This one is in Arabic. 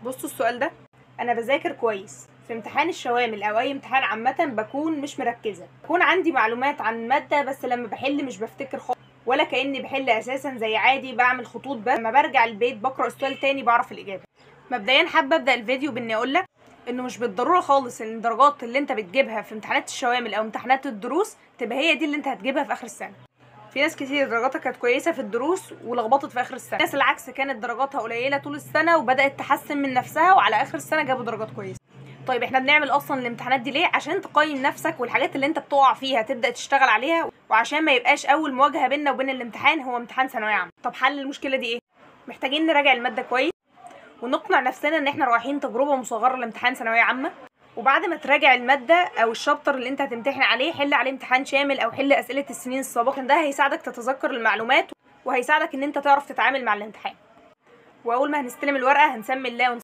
بصوا السؤال ده، انا بذاكر كويس في امتحان الشوامل او اي امتحان عامه، بكون مش مركزه، بكون عندي معلومات عن الماده بس لما بحل مش بفتكر خالص ولا كاني بحل اساسا، زي عادي بعمل خطوط، بس لما برجع البيت بقرا السؤال تاني بعرف الاجابه. مبدئيا حابه ابدا الفيديو باني اقولك انه مش بالضروره خالص ان الدرجات اللي انت بتجيبها في امتحانات الشوامل او امتحانات الدروس تبقى هي دي اللي انت هتجيبها في اخر السنه. في ناس كتير درجاتها كانت كويسه في الدروس ولخبطت في اخر السنه، ناس العكس كانت درجاتها قليله طول السنه وبدات تحسن من نفسها وعلى اخر السنه جابوا درجات كويسه. طيب احنا بنعمل اصلا الامتحانات دي ليه؟ عشان تقيم نفسك والحاجات اللي انت بتقع فيها تبدا تشتغل عليها، وعشان ما يبقاش اول مواجهه بيننا وبين الامتحان هو امتحان ثانويه عامه. طب حل المشكله دي ايه؟ محتاجين نراجع الماده كويس ونقنع نفسنا ان احنا رايحين تجربه مصغره لامتحان ثانويه عامه، وبعد ما تراجع الماده او الشابتر اللي انت هتمتحن عليه حل عليه امتحان شامل او حل اسئله السنين السابقه. ده هيساعدك تتذكر المعلومات وهيساعدك ان انت تعرف تتعامل مع الامتحان. واول ما هنستلم الورقه هنسمي الله